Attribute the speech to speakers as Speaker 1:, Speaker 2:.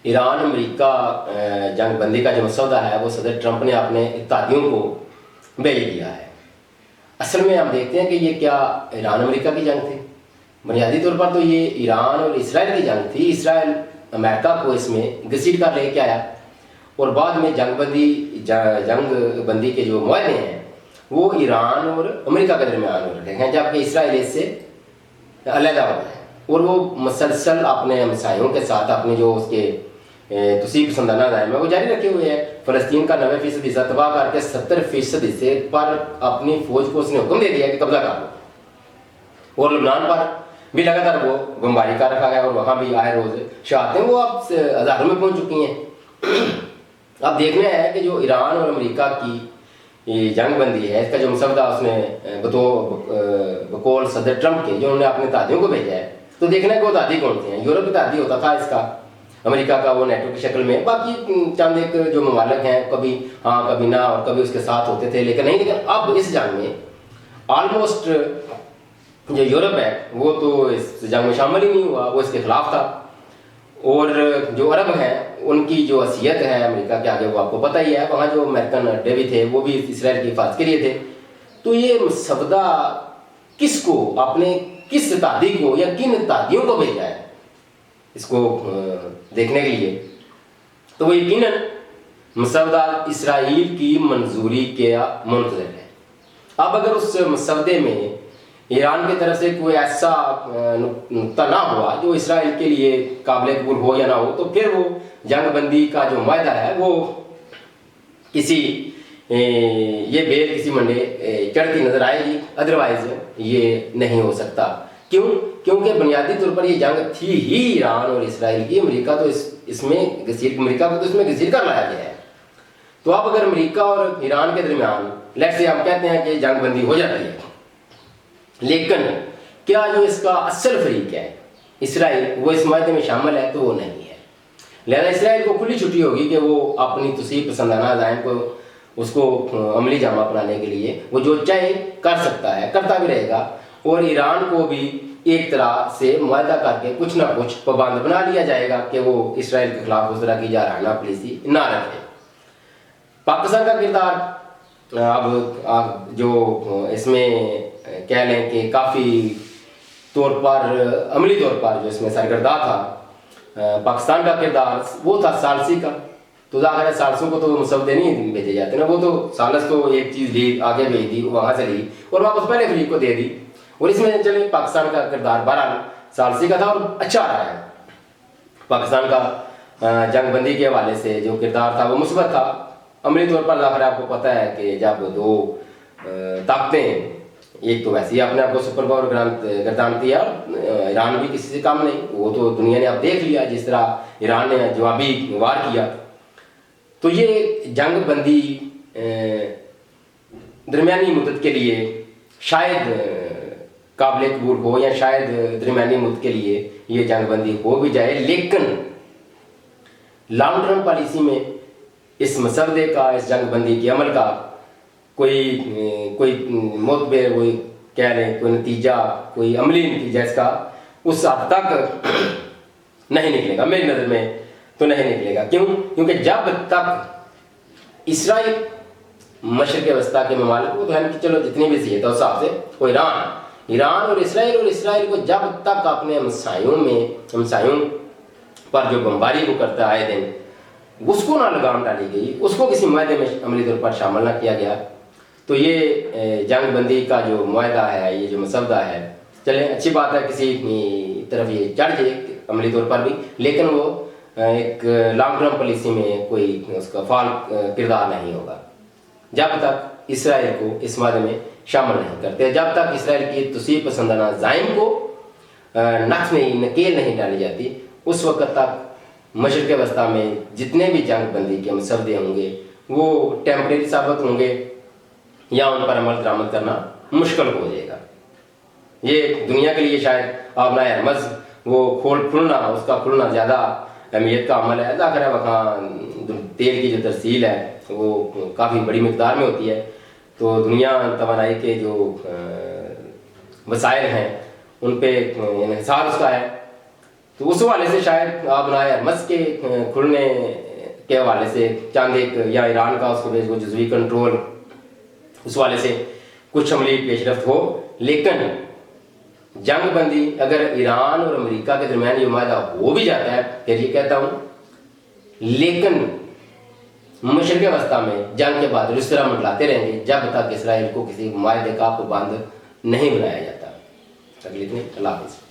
Speaker 1: Iran America जंग बंदी का जो मसौदा है वो सदर ट्रंप ने अपने इत्तेहादियों को भेज दिया है। असल में हम देखते हैं कि ये क्या ईरान अमेरिका की जंग थी? बुनियादी तौर पर तो ये ईरान और इसराइल की जंग थी। इसराइल अमेरिका को इसमें घसीट कर लेके आया और बाद में जंग बंदी के जो मुआहदे हैं वो ईरान और अमेरिका के दरमियान हो रहे हैं, जबकि इसराइल इससे अलहदा हो गया है और वो मुसलसल अपने हमसायों के साथ अपने जो उसके तुसीब पसंदाना दायम है वो जारी रखे हुए हैं। फ़लस्तीन का 90% हिस्सा तबाह करके 70% हिस्से पर अपनी फौज को उसने हुक्म दे दिया कि कब्जा कर लो, और लबनान पर भी लगातार वो बमबारी कर रखा गया और वहाँ भी आए रोज़ शहादतें वो अब हज़ारों में पहुँच चुकी हैं। अब देखना है कि जो ईरान और अमेरिका की जंग बंदी है इसका जो मसौदा उसने बकौल सदर ट्रंप के जो उन्होंने अपने तादियों को भेजा है, तो देखना है कि वो तादी कौन से हैं। यूरोप का तादी होता था इसका, अमेरिका का वो नेटो की शक्ल में, बाकी चंद एक जो ममालिक हैं कभी हाँ कभी ना और कभी उसके साथ होते थे, लेकिन नहीं। लेकिन अब इस जंग में ऑलमोस्ट जो यूरोप है वो तो इस जंग में शामिल ही नहीं हुआ, वो इसके खिलाफ था। और जो अरब हैं उनकी जो हैसियत है अमेरिका के आगे वो आपको पता ही है, वहाँ जो अमेरिकन अड्डे भी थे वो भी इसराइल की हिफाजत के लिए थे। तो ये मसौदा किसको, अपने किस तादी को या किन तादियों को भेजा है इसको देखने के लिए, तो वो यकीनन मसौदा इसराइल की मंजूरी के मुंतज़िर है। अब अगर उस मसौदे में ईरान की तरफ से कोई ऐसा नुक्ता ना हुआ जो इसराइल के लिए काबिल कबूल हो या ना हो, तो फिर वो जंग बंदी का जो मुआहदा है वो किसी ये बेल किसी मंडे चढ़ती नजर आएगी, अदरवाइज ये नहीं हो सकता। क्यों? क्योंकि बुनियादी तौर पर ये जंग थी ही ईरान और इसराइल की। अमेरिका तो इसमें अमेरिका को तो इसमें घसीट कर लाया गया है। तो अब अगर अमेरिका और ईरान के दरमियान लेट्स से हम कहते हैं कि जंग बंदी हो जाती है, लेकिन क्या जो इसका असल फरीक है इसराइल वो इस मायदे में शामिल है? तो वो नहीं है। लिहाजा इसराइल को खुली छुट्टी होगी कि वो अपनी तुसीब पसंदाना अज़ाइम को उसको अमली जामा अपनाने के लिए वो जो चाहे कर सकता है, करता भी रहेगा। और ईरान को भी एक तरह से मुआहदा करके कुछ ना कुछ पाबंद बना लिया जाएगा कि वो इसराइल के खिलाफ उस तरह की जारहाना पॉलिसी ना रखे। पाकिस्तान का किरदार अब जो इसमें कह लें कि काफ़ी तौर पर अमली तौर पर जो इसमें सरगर्दा था, पाकिस्तान का किरदार वो था सालसी का। तो ज़ाहिर है सालसों को तो मसौदे नहीं भेजे जाते ना, वो तो सालस तो एक चीज़ ली आगे भेज दी, वहाँ से ली और वापस पहले फरीक को दे दी। और इसमें चले पाकिस्तान का किरदार बहरहाल सालसी का था और अच्छा रहा है। पाकिस्तान का जंग बंदी के हवाले से जो किरदार था वो मुस्बत था। अमली तौर पर ज़ाहिर आपको पता है कि जब दो ताकतें, एक तो वैसे ही अपने आप को सुपर पावर गर्दानती है और ईरान भी किसी से कम नहीं, वो तो दुनिया ने अब देख लिया जिस तरह ईरान ने जवाबी वार किया। तो ये जंग बंदी दरमियानी मुद्दत के लिए शायद काबिल कबूल हो या शायद दरमियानी मुद्दत के लिए ये जंग बंदी हो भी जाए, लेकिन लॉन्ग टर्म पॉलिसी में इस मसौदे का, इस जंग बंदी के अमल का कोई मोतबर कोई कह लें कोई नतीजा, कोई अमली नतीजा इसका उस हद तक नहीं निकलेगा। मेरी नज़र में तो नहीं निकलेगा। क्यों? क्योंकि जब तक इसराइल मशरक़ वस्ता के ममालिक को तो है कि चलो जितनी भी सीहत है उस हिसाब से, वो ईरान और इसराइल को जब तक अपने हमसायों पर जो बमबारी वो करता आए दिन उसको ना लगाम डाली गई, उसको किसी मुआहदे में अमली तौर पर शामिल ना किया गया, तो ये जंग बंदी का जो मुआहदा है, ये जो मसौदा है, चले अच्छी बात है किसी तरफ ये चढ़ जाए अमली तौर पर भी, लेकिन वो एक लॉन्ग टर्म पॉलिसी में कोई उसका फाल किरदार नहीं होगा जब तक इसराइल को इस मायदे में शामिल नहीं करते, जब तक इसराइल की तुसीब पसंदाना ज़ाइम को नकेल नहीं डाली जाती, उस वक्त तक मशरक़ वस्ता में जितने भी जंग बंदी के मसौदे होंगे वो टेम्परेरी साबित होंगे या उन पर अमल दरामद करना मुश्किल हो जाएगा। ये दुनिया के लिए शायद अपना हरमज़ वो खुलना उसका खुलना ज़्यादा अहमियत का अमल है। ज़ाहिर है वहाँ तेल की जो तरसील है वो काफ़ी बड़ी मिकदार में होती है, तो दुनिया तवानाई के जो वसाइल हैं उन पर इन्हिसार उसका है। तो उस हवाले से शायद बनाए हरमस के खुलने के हवाले से चांद एक या ईरान का उसको वो जुज़वी कंट्रोल उस हवाले से कुछ अमली पेशरफ्त हो, लेकिन जंग बंदी अगर ईरान और अमेरिका के दरमियान ये माहा हो भी जाता है, फिर ये कहता हूँ, लेकिन मशरक़ वस्ता में जंग के बाद इस तरह मंडलाते रहेंगे जब तक इसराइल को किसी माहे का पाबंद नहीं बनाया जाता। अगले दिन अल्लाह हाफ़िज़।